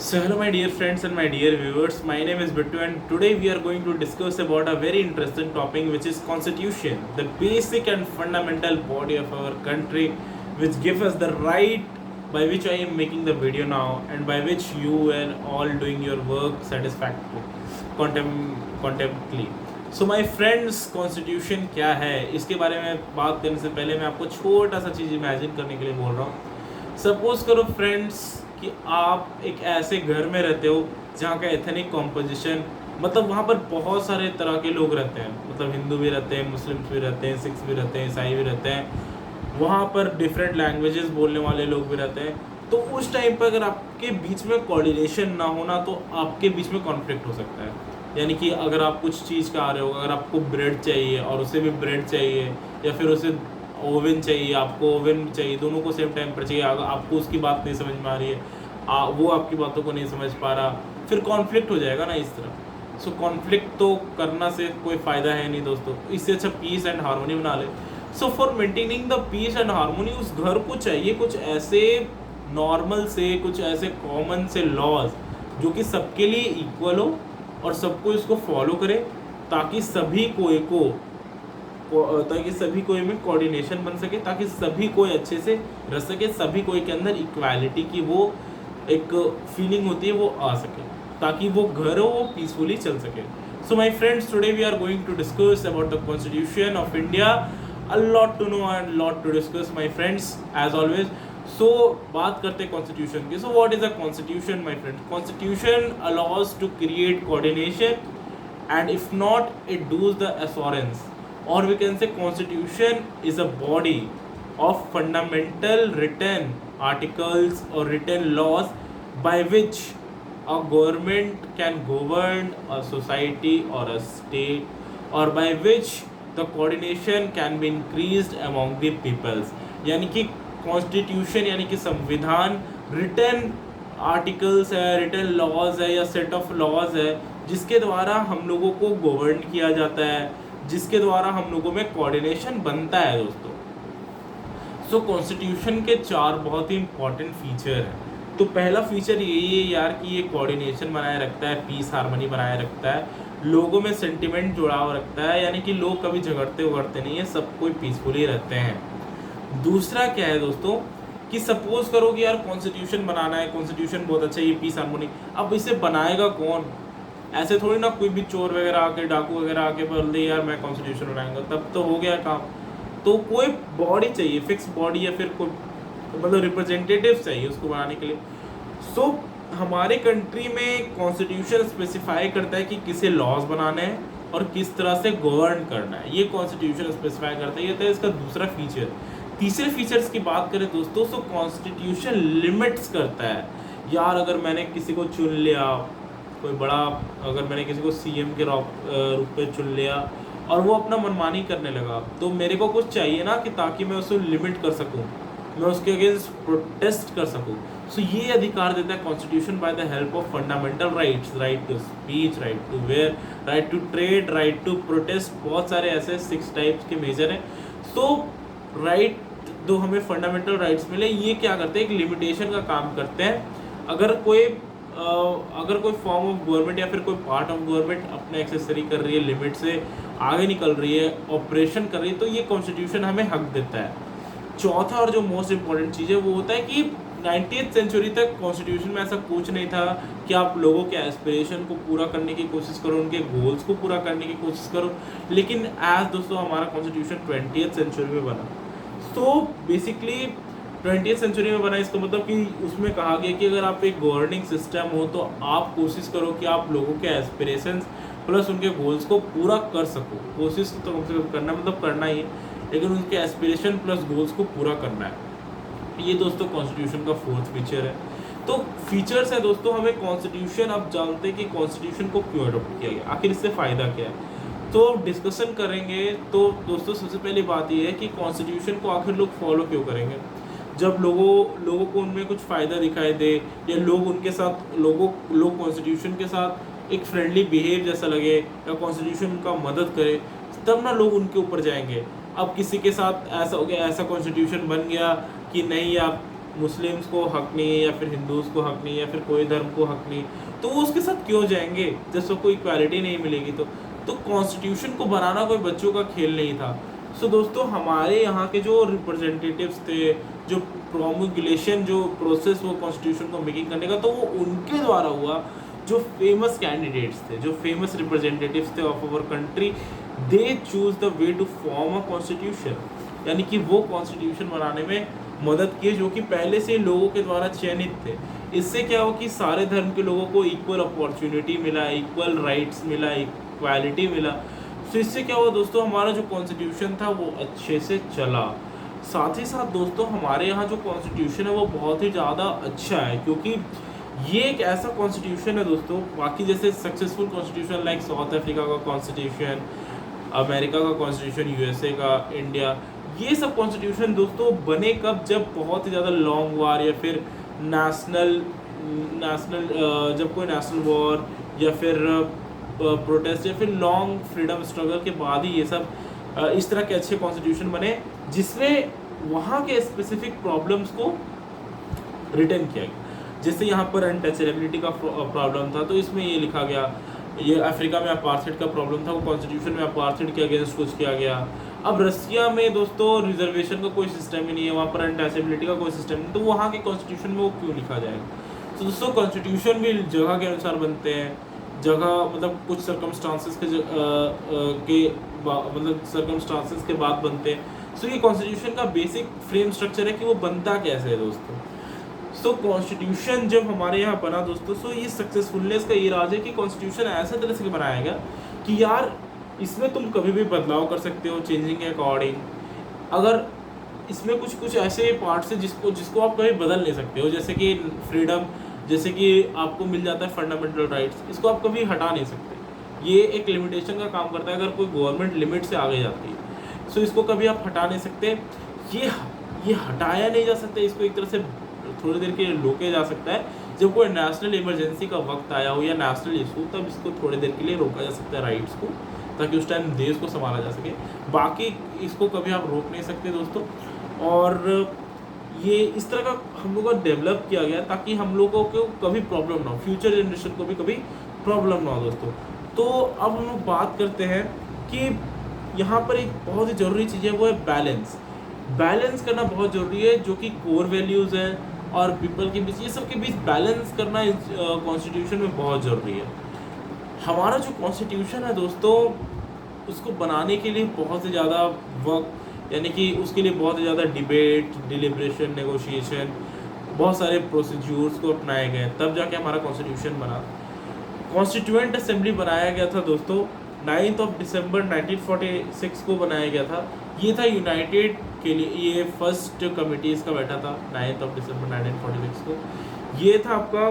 So hello my dear friends and my dear viewers, my name is Bittu and today we are going to discuss about a very interesting topic which is constitution, the basic and fundamental body of our country which gives us the right by which I am making the video now and by which you were all doing your work satisfactorily, contemptly. So my friends constitution क्या है इसके बारे में बात करने से पहले मैं आपको छोटा सा चीज़ इमेजिन करने के लिए बोल रहा हूँ। सपोज करो फ्रेंड्स कि आप एक ऐसे घर में रहते हो जहाँ का एथनिक कॉम्पोजिशन मतलब वहाँ पर बहुत सारे तरह के लोग रहते हैं, मतलब हिंदू भी रहते हैं, मुस्लिम्स भी रहते हैं, सिख्स भी रहते हैं, ईसाई भी रहते हैं, वहाँ पर डिफरेंट लैंग्वेजेस बोलने वाले लोग भी रहते हैं। तो उस टाइम पर अगर आपके बीच में कोऑर्डिनेशन ना होना तो आपके बीच में कॉन्फ्लिक्ट हो सकता है। यानी कि अगर आप कुछ चीज़ खा रहे हो, अगर आपको ब्रेड चाहिए और उसे भी ब्रेड चाहिए या फिर उसे ओवन चाहिए, आपको ओवन चाहिए, दोनों को सेम टाइम पर चाहिए, अगर आपको उसकी बात नहीं समझ में आ रही है, वो आपकी बातों को नहीं समझ पा रहा, फिर कॉन्फ्लिक्ट हो जाएगा ना इस तरह। सो कॉन्फ्लिक्ट तो करना से कोई फ़ायदा है नहीं दोस्तों, इससे अच्छा पीस एंड हारमोनी बना ले। So for maintaining the peace and harmony उस घर को चाहिए कुछ ऐसे नॉर्मल से, कुछ ऐसे कॉमन से लॉज जो कि सबके लिए इक्वल हो और सबको इसको फॉलो करे ताकि सभी कोई में कोऑर्डिनेशन बन सके, ताकि सभी कोई अच्छे से रह सके, सभी कोई के अंदर इक्वालिटी की वो एक फीलिंग होती है वो आ सके, ताकि वो घर हो वो पीसफुली चल सके। So my friends, today we are going to discuss about the constitution of India. A lot to know and lot to discuss my friends as always. So बात करते हैं कॉन्स्टिट्यूशन की। So what is a constitution my friend? Constitution allows to create coordination and if not it does the assurance, or we can say constitution is a body of fundamental written articles or written laws by which a government can govern a society or a state, or by which the coordination can be increased among the peoples। यानी कि constitution यानी कि संविधान written articles है, written laws है या set of laws है जिसके द्वारा हम लोगों को गवर्न किया जाता है, जिसके द्वारा हम लोगों में कोऑर्डिनेशन बनता है दोस्तों। सो कॉन्स्टिट्यूशन के 4 बहुत ही इंपॉर्टेंट फीचर हैं। तो पहला फीचर यही है यार कि ये कोऑर्डिनेशन बनाए रखता है, पीस हार्मनी बनाए रखता है, लोगों में सेंटिमेंट जुड़ाव रखता है, यानी कि लोग कभी झगड़ते उगड़ते नहीं है, सब कोई पीसफुली रहते हैं। दूसरा क्या है दोस्तों कि सपोज करो कि यार कॉन्स्टिट्यूशन बनाना है, कॉन्स्टिट्यूशन बहुत अच्छा है, ये पीस हार्मनी, अब इसे बनाएगा कौन? ऐसे थोड़ी ना कोई भी चोर वगैरह आके, डाकू वगैरह आके बोल दे यार मैं कॉन्स्टिट्यूशन बनाएंगा, तब तो हो गया काम। तो कोई बॉडी चाहिए, फिक्स बॉडी या फिर कोई मतलब रिप्रेजेंटेटिव चाहिए उसको बनाने के लिए। सो हमारे कंट्री में कॉन्स्टिट्यूशन स्पेसिफाई करता है कि किसे लॉज बनाने हैं और किस तरह से गवर्न करना है, ये कॉन्स्टिट्यूशन स्पेसिफाई करता है। ये तो इसका दूसरा फीचर। तीसरे फीचर्स की बात करें दोस्तों, सो कॉन्स्टिट्यूशन लिमिट्स करता है। यार अगर मैंने किसी को चुन लिया, कोई बड़ा, अगर मैंने किसी को सीएम के रूप में चुन लिया और वो अपना मनमानी करने लगा, तो मेरे को कुछ चाहिए ना कि ताकि मैं उसे लिमिट कर सकूं, मैं उसके अगेंस्ट प्रोटेस्ट कर सकूं। सो ये अधिकार देता है constitution by the help of fundamental rights, right to speech, right to wear, right to trade, right to protest, बहुत सारे ऐसे 6 टाइप्स के मेजर हैं। सो राइट जो हमें फंडामेंटल राइट्स मिले, ये क्या करते हैं, एक लिमिटेशन का काम करते हैं। अगर कोई फॉर्म ऑफ गवर्नमेंट या फिर कोई पार्ट ऑफ गवर्नमेंट अपने एक्सेसरी कर रही है, लिमिट से आगे निकल रही है, ऑपरेशन कर रही है, तो ये कॉन्स्टिट्यूशन हमें हक देता है। चौथा और जो मोस्ट इम्पॉर्टेंट चीज़ है वो होता है कि 19th सेंचुरी तक कॉन्स्टिट्यूशन में ऐसा कुछ नहीं था कि आप लोगों के एस्पिरेशन को पूरा करने की कोशिश करो, उनके गोल्स को पूरा करने की कोशिश करो, लेकिन आज दोस्तों हमारा कॉन्स्टिट्यूशन 20th सेंचुरी में बना। तो बेसिकली 20th सेंचुरी में बना, इसका मतलब कि उसमें कहा गया कि अगर आप एक गवर्निंग सिस्टम हो तो आप कोशिश करो कि आप लोगों के एस्पिरेशंस प्लस उनके गोल्स को पूरा कर सको। कोशिश तो कम से कम करना, मतलब करना ही है, लेकिन उनके एस्पिरेशन प्लस गोल्स को पूरा करना है। ये दोस्तों कॉन्स्टिट्यूशन का 4th फीचर है। तो फीचर्स है दोस्तों, हमें कॉन्स्टिट्यूशन, अब जानते हैं कि कॉन्स्टिट्यूशन को क्यों अडॉप्ट किया गया, आखिर इससे फ़ायदा क्या है, तो डिस्कशन करेंगे। तो दोस्तों सबसे पहली बात ये है कि कॉन्स्टिट्यूशन को आखिर लोग फॉलो क्यों करेंगे? जब लोगों को उनमें कुछ फ़ायदा दिखाई दे या लोग उनके साथ लोग कॉन्स्टिट्यूशन के साथ एक फ्रेंडली बिहेव जैसा लगे या कॉन्स्टिट्यूशन का मदद करे, तब ना लोग उनके ऊपर जाएंगे। अब किसी के साथ ऐसा हो गया, ऐसा कॉन्स्टिट्यूशन बन गया कि नहीं आप मुस्लिम्स को हक नहीं है या फिर हिंदूज को हक नहीं है या फिर कोई धर्म को हक नहीं, तो वो उसके साथ क्यों जाएंगे जब सबको इक्वालिटी नहीं मिलेगी। तो कॉन्स्टिट्यूशन को बनाना कोई बच्चों का खेल नहीं था। सो दोस्तों हमारे यहाँ के जो रिप्रेजेंटेटिव्स थे, जो प्रोमुलेशन जो प्रोसेस वो कॉन्स्टिट्यूशन को मेकिंग करने का, तो वो उनके द्वारा हुआ। जो फेमस कैंडिडेट्स थे, जो फेमस रिप्रेजेंटेटिव्स थे of our country, they choose the way to form a constitution, यानी कि वो कॉन्स्टिट्यूशन बनाने में मदद की जो कि पहले से लोगों के द्वारा चयनित थे। इससे क्या हो कि सारे धर्म के लोगों को इक्वल अपॉर्चुनिटी मिला, इक्वल राइट्स मिला, इक्वालिटी मिला। तो इससे क्या हुआ दोस्तों, हमारा जो कॉन्स्टिट्यूशन था वो अच्छे से चला। साथ ही साथ दोस्तों हमारे यहाँ जो कॉन्स्टिट्यूशन है वो बहुत ही ज़्यादा अच्छा है, क्योंकि ये एक ऐसा कॉन्स्टिट्यूशन है दोस्तों, बाकी जैसे successful constitution like south Africa का कॉन्स्टिट्यूशन, अमेरिका का कॉन्स्टिट्यूशन, यूएसए का, इंडिया, ये सब कॉन्स्टिट्यूशन दोस्तों बने कब, जब बहुत ही ज़्यादा लॉन्ग वार या फिर नेशनल जब कोई नेशनल वॉर या फिर प्रोटेस्ट या फिर लॉन्ग फ्रीडम स्ट्रगल के बाद ही ये सब इस तरह के अच्छे कॉन्स्टिट्यूशन बने, जिसमें वहाँ के स्पेसिफिक प्रॉब्लम्स को रिटर्न किया गया। जैसे यहाँ पर अनटचेबिलिटी का प्रॉब्लम था, तो इसमें ये लिखा गया। ये अफ्रीका में अपार्थाइड का प्रॉब्लम था, वो कॉन्स्टिट्यूशन में अपार्थाइड के अगेंस्ट कुछ किया गया। अब रसिया में दोस्तों रिजर्वेशन का कोई सिस्टम ही नहीं है, वहाँ पर अनटचेबिलिटी का कोई सिस्टम नहीं, तो वहाँ के कॉन्स्टिट्यूशन में वो क्यों लिखा जाएगा। तो दोस्तों कॉन्स्टिट्यूशन भी जगह के अनुसार बनते हैं, जगह मतलब कुछ सर्कमस्टांसेस मतलब सर्कमस्टांसेस के बाद बनते हैं। सो ये कॉन्स्टिट्यूशन का बेसिक फ्रेम स्ट्रक्चर है कि वो बनता कैसे है दोस्तों। सो कॉन्स्टिट्यूशन जब हमारे यहाँ बना दोस्तों, सो ये सक्सेसफुलनेस का ये राज है कि कॉन्स्टिट्यूशन ऐसा तरह से बनाया गया कि यार इसमें तुम कभी भी बदलाव कर सकते हो चेंजिंग के अकॉर्डिंग। अगर इसमें कुछ ऐसे पार्ट्स हैं जिसको आप कभी बदल नहीं सकते हो, जैसे कि फ्रीडम, जैसे कि आपको मिल जाता है फंडामेंटल राइट्स, इसको आप कभी हटा नहीं सकते। ये एक लिमिटेशन का काम करता है अगर कोई गवर्नमेंट लिमिट से आगे जाती है। सो इसको कभी आप हटा नहीं सकते, ये हटाया नहीं जा सकता, इसको एक तरह से थोड़ी देर के लिए रोके जा सकता है। जब कोई नेशनल इमरजेंसी का वक्त आया हो या नेशनल इशू, तब इसको थोड़ी देर के लिए रोका जा सकता है राइट्स को, ताकि उस टाइम देश को संभाला जा सके। बाकी इसको कभी आप रोक नहीं सकते दोस्तों। और ये इस तरह का हम लोगों को डेवलप किया गया ताकि हम लोगों को कभी प्रॉब्लम ना हो, फ्यूचर जनरेशन को भी कभी प्रॉब्लम ना हो दोस्तों। तो अब हम लोग बात करते हैं कि यहाँ पर एक बहुत ही ज़रूरी चीज़ है, वो है बैलेंस करना बहुत ज़रूरी है, जो कि कोर वैल्यूज़ हैं और पीपल के बीच, ये सब के बीच बैलेंस करना कॉन्स्टिट्यूशन में बहुत ज़रूरी है। हमारा जो कॉन्स्टिट्यूशन है दोस्तों, उसको बनाने के लिए बहुत ही ज़्यादा वक्त, यानी कि उसके लिए बहुत ही ज़्यादा डिबेट, डिलिब्रेशन, नेगोशिएशन, बहुत सारे प्रोसीड्यूर्स को अपनाए गए, तब जाके हमारा कॉन्स्टिट्यूशन बना। कॉन्स्टिट्यूएंट असेंबली बनाया गया था दोस्तों 9 दिसंबर 1946 को बनाया गया था। ये था यूनाइटेड के लिए, ये फर्स्ट कमिटी इसका बैठा था 9 दिसंबर 1946 को। ये था आपका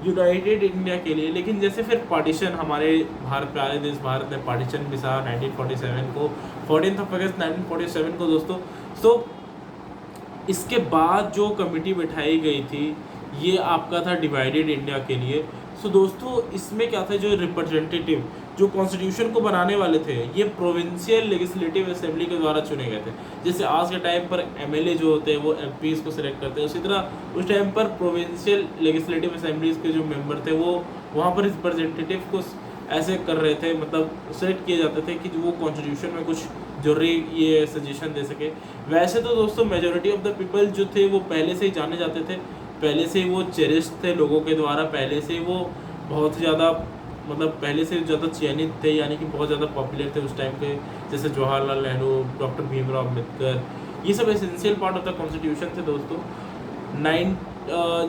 यूनाइटेड इंडिया के लिए। लेकिन जैसे फिर पार्टीशन, हमारे भारत प्यारे देश भारत ने पार्टीशन भी सहा 1947 को, 14 अगस्त 1947 को दोस्तों। सो इसके बाद जो कमिटी बैठाई गई थी, ये आपका था डिवाइडेड इंडिया के लिए। सो दोस्तों इसमें क्या था, जो रिप्रेजेंटेटिव जो कॉन्स्टिट्यूशन को बनाने वाले थे, ये प्रोविंशियल लेजिस्लेटिव असेंबली के द्वारा चुने गए थे। जैसे आज के टाइम पर एमएलए जो होते हैं वो एमपीज़ को सिलेक्ट करते हैं, उसी तरह उस टाइम पर प्रोविंशियल लेजिस्लेटिव असेंबलीज़ के जो मेंबर थे वो वहाँ पर रिप्रेजेंटेटिव को ऐसे कर रहे थे, मतलब सेलेक्ट किए जाते थे कि वो कॉन्स्टिट्यूशन में कुछ जरूरी ये सजेशन दे सके। वैसे तो दोस्तों मेजॉरिटी ऑफ द पीपल जो थे वो पहले से ही जाने जाते थे, पहले से ही वो चेरिस्ट थे लोगों के द्वारा, पहले से ही वो बहुत ज़्यादा मतलब पहले से ज़्यादा चयनित थे, यानी कि बहुत ज़्यादा पॉपुलर थे उस टाइम के, जैसे जवाहरलाल नेहरू, डॉक्टर भीमराव अम्बेडकर, ये सब essential part of the constitution थे दोस्तों।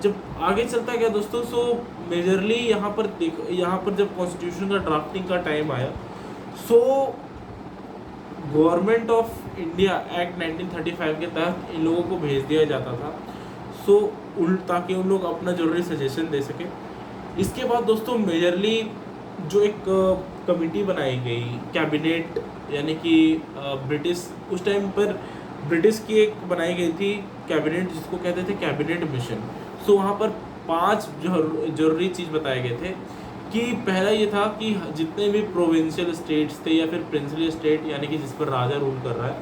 जब आगे चलता गया दोस्तों, सो मेजरली यहाँ पर जब कॉन्स्टिट्यूशन का ड्राफ्टिंग का टाइम आया, so government of India act 1935 के तहत इन लोगों को भेज दिया जाता था, सो ताकि उन लोग अपना जरूरी सजेशन दे सके। इसके बाद दोस्तों मेजरली जो एक कमिटी बनाई गई कैबिनेट, यानी कि ब्रिटिश, उस टाइम पर ब्रिटिश की एक बनाई गई थी कैबिनेट, जिसको कहते थे कैबिनेट मिशन। सो वहाँ पर 5 जरूरी चीज़ बताए गए थे कि पहला ये था कि जितने भी प्रोविंशियल स्टेट्स थे या फिर प्रिंसली स्टेट, यानी कि जिस पर राजा रूल कर रहा है,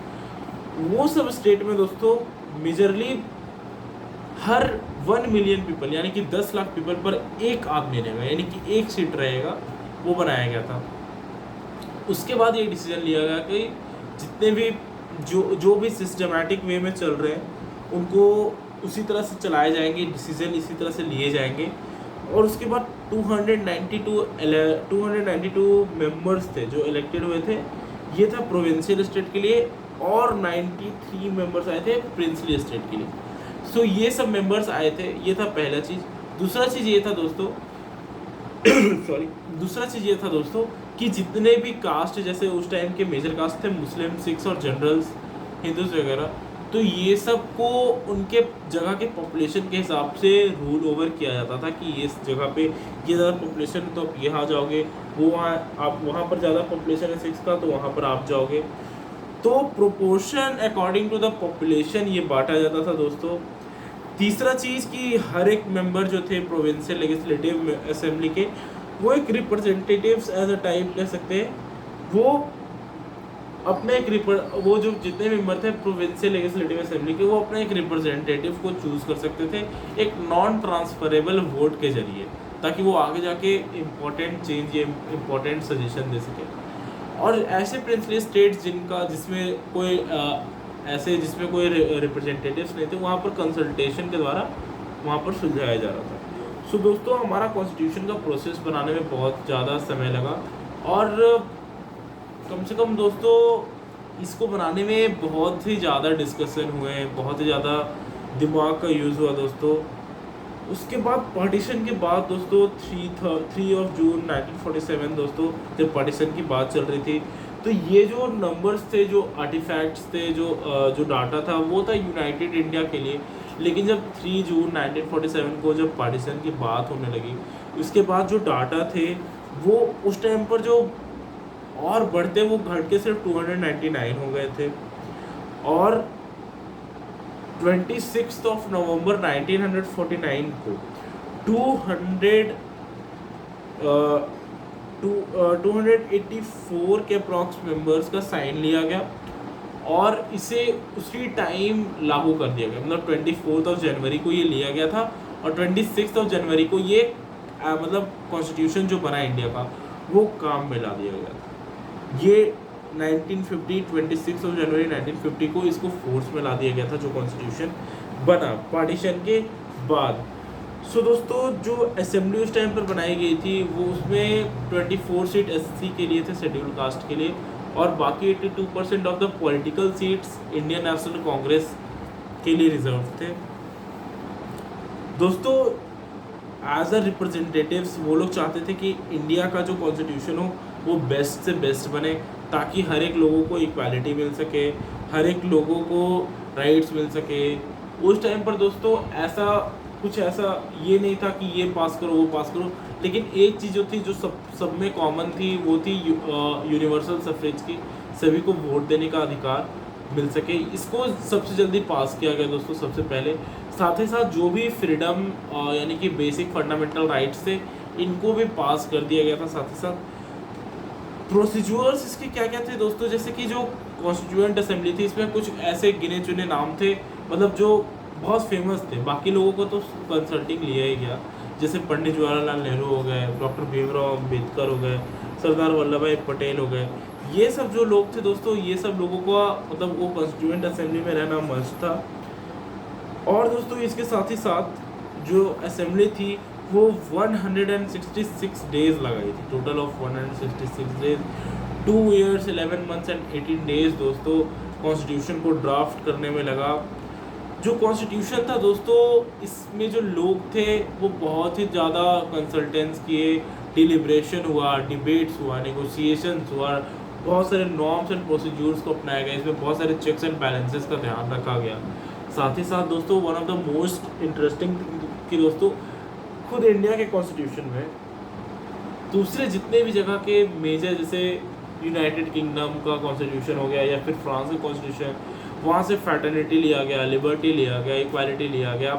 वो सब स्टेट में दोस्तों मेजरली हर 1 मिलियन पीपल यानी कि 10 लाख पीपल पर एक आदमी रहेगा, यानी कि एक सीट रहेगा, वो बनाया गया था। उसके बाद ये डिसीजन लिया गया कि जितने भी जो भी सिस्टमेटिक वे में चल रहे हैं उनको उसी तरह से चलाए जाएंगे, डिसीजन इसी तरह से लिए जाएंगे। और उसके बाद 292 मेंबर्स थे जो इलेक्टेड हुए थे, ये था प्रोविंशियल स्टेट के लिए, और 93 मेंबर्स आए थे प्रिंसली स्टेट के लिए। सो ये सब मेंबर्स आए थे, ये था पहला चीज़। दूसरा चीज़ ये था दोस्तों दूसरा चीज़ ये था दोस्तों कि जितने भी कास्ट, जैसे उस टाइम के मेजर कास्ट थे मुस्लिम, सिख्स और जनरल्स, हिंदूज वगैरह, तो ये सब को उनके जगह के पॉपुलेशन के हिसाब से रूल ओवर किया जाता था कि ये इस जगह पे ये ज़्यादा पॉपुलेशन है तो आप यहाँ जाओगे, वो वहाँ आप वहाँ पर ज़्यादा पॉपुलेशन है सिख्स का तो वहाँ पर आप जाओगे। तो proportion according to the population ये बांटा जाता था दोस्तों। तीसरा चीज़ कि हर एक मेंबर जो थे प्रोविंशियल लेजिस्लेटिव असेंबली के, वो एक रिप्रेजेंटेटिव्स एज अ टाइप कह सकते हैं, वो अपने वो जो जितने मेंबर थे प्रोविंशियल लेजिस्लेटिव असेंबली के, वो अपने एक रिप्रेजेंटेटिव को चूज़ कर सकते थे एक नॉन ट्रांसफरेबल वोट के जरिए, ताकि वो आगे जाके इम्पोर्टेंट चेंज या इम्पोर्टेंट सजेशन दे सके। और ऐसे प्रिंसली स्टेट्स जिसमें कोई रिप्रेजेंटेटिव्स नहीं थे, वहाँ पर कंसल्टेशन के द्वारा वहाँ पर सुलझाया जा रहा था। सो दोस्तों हमारा कॉन्स्टिट्यूशन का प्रोसेस बनाने में बहुत ज़्यादा समय लगा, और कम से कम दोस्तों इसको बनाने में बहुत ही ज़्यादा डिस्कशन हुए, बहुत ही ज़्यादा दिमाग का यूज़ हुआ दोस्तों। उसके बाद पार्टीशन के बाद दोस्तों 3 जून 1947 दोस्तों, जब पार्टीशन की बात चल रही थी, तो ये जो नंबर्स थे, जो आर्टिफैक्ट्स थे, जो डाटा था, वो था यूनाइटेड इंडिया के लिए। लेकिन जब 3 जून 1947 को जब पार्टीशन की बात होने लगी, उसके बाद जो डाटा थे वो उस टाइम पर जो और बढ़ते वो घट के सिर्फ 299 हो गए थे। और 26 नवंबर 1949 को 284 के अप्रॉक्स मेंबर्स का साइन लिया गया, और इसे उसी टाइम लागू कर दिया गया। मतलब 24 जनवरी को ये लिया गया था, और 26 जनवरी को ये मतलब कॉन्स्टिट्यूशन जो बना इंडिया का, वो काम में ला दिया गया था। ये 26 जनवरी 1950 को इसको फोर्स में ला दिया गया था, जो कॉन्स्टिट्यूशन बना पार्टीशन के बाद। सो दोस्तों जो असेंबली उस टाइम पर बनाई गई थी, वो उसमें 24 सीट SC के लिए थे, शेड्यूल कास्ट के लिए, और बाकी 82% of the political seats Indian national Congress के लिए रिजर्व थे। दोस्तों एज अ रिप्रेजेंटेटिव्स वो लोग चाहते थे कि इंडिया का जो कॉन्स्टिट्यूशन हो वो बेस्ट से बेस्ट बने, ताकि हर एक लोगों को इक्वालिटी मिल सके, हर एक लोगों को राइट्स मिल सके। उस टाइम पर दोस्तों ऐसा ये नहीं था कि ये पास करो वो पास करो, लेकिन एक चीज़ जो थी, जो सब में कॉमन थी, वो थी यूनिवर्सल सफ्रेज की, सभी को वोट देने का अधिकार मिल सके। इसको सबसे जल्दी पास किया गया दोस्तों सबसे पहले। साथ ही साथ जो भी फ्रीडम यानी कि बेसिक फंडामेंटल राइट्स थे, इनको भी पास कर दिया गया था। साथ ही साथ प्रोसीजर्स इसके क्या क्या थे दोस्तों, जैसे कि जो कॉन्स्टिट्यूएंट असेंबली थी, इसमें कुछ ऐसे गिने चुने नाम थे, मतलब जो बहुत फेमस थे, बाकी लोगों को तो कंसल्टिंग लिया ही गया, जैसे पंडित जवाहरलाल नेहरू हो गए, डॉक्टर भीमराव अम्बेडकर हो गए, सरदार वल्लभ भाई पटेल हो गए। ये सब जो लोग थे दोस्तों, ये सब लोगों का मतलब वो कॉन्स्टिट्यूएंट असेंबली में रहना मस्ट था। और दोस्तों इसके साथ ही साथ जो असेंबली थी वो 166 डेज लगाई थी, total of 166 days, 2 years 11 months and 18 days दोस्तों कॉन्स्टिट्यूशन को ड्राफ्ट करने में लगा। जो कॉन्स्टिट्यूशन था दोस्तों, इसमें जो लोग थे वो बहुत ही ज़्यादा कंसल्टेंस किए, डिलिब्रेशन हुआ, डिबेट्स हुआ, नेगोशिएशंस हुआ, बहुत सारे नॉर्म्स एंड प्रोसीजर्स को अपनाया गया, इसमें बहुत सारे चेक्स एंड बैलेंसेस का ध्यान रखा गया। साथ ही साथ दोस्तों one of the most interesting कि दोस्तों खुद इंडिया के कॉन्स्टिट्यूशन में दूसरे जितने भी जगह के मेजर, जैसे यूनाइटेड किंगडम का कॉन्स्टिट्यूशन हो गया या फिर फ्रांस का कॉन्स्टिट्यूशन, वहाँ से फ्रैटर्निटी लिया गया, लिबर्टी लिया गया, इक्वालिटी लिया गया,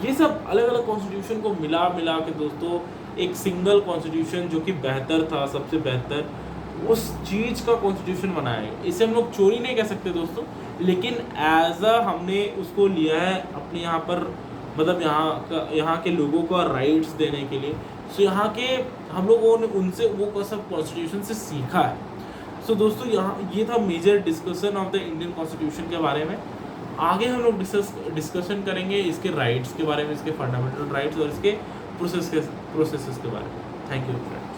ये सब अलग अलग कॉन्स्टिट्यूशन को मिला के दोस्तों एक सिंगल कॉन्स्टिट्यूशन जो कि बेहतर था, सबसे बेहतर उस चीज़ का कॉन्स्टिट्यूशन बनाया है। इसे हम लोग चोरी नहीं कह सकते दोस्तों, लेकिन एज अ हमने उसको लिया है अपने यहाँ पर मतलब यहाँ के लोगों को राइट्स देने के लिए। सो यहाँ के हम लोगों ने उनसे वो सब कॉन्स्टिट्यूशन से सीखा है। सो दोस्तों यहाँ ये था major discussion of the Indian constitution के बारे में। आगे हम लोग डिस्कशन करेंगे इसके राइट्स के बारे में, इसके फंडामेंटल राइट्स और इसके प्रोसेसेस के बारे में। Thank you friend.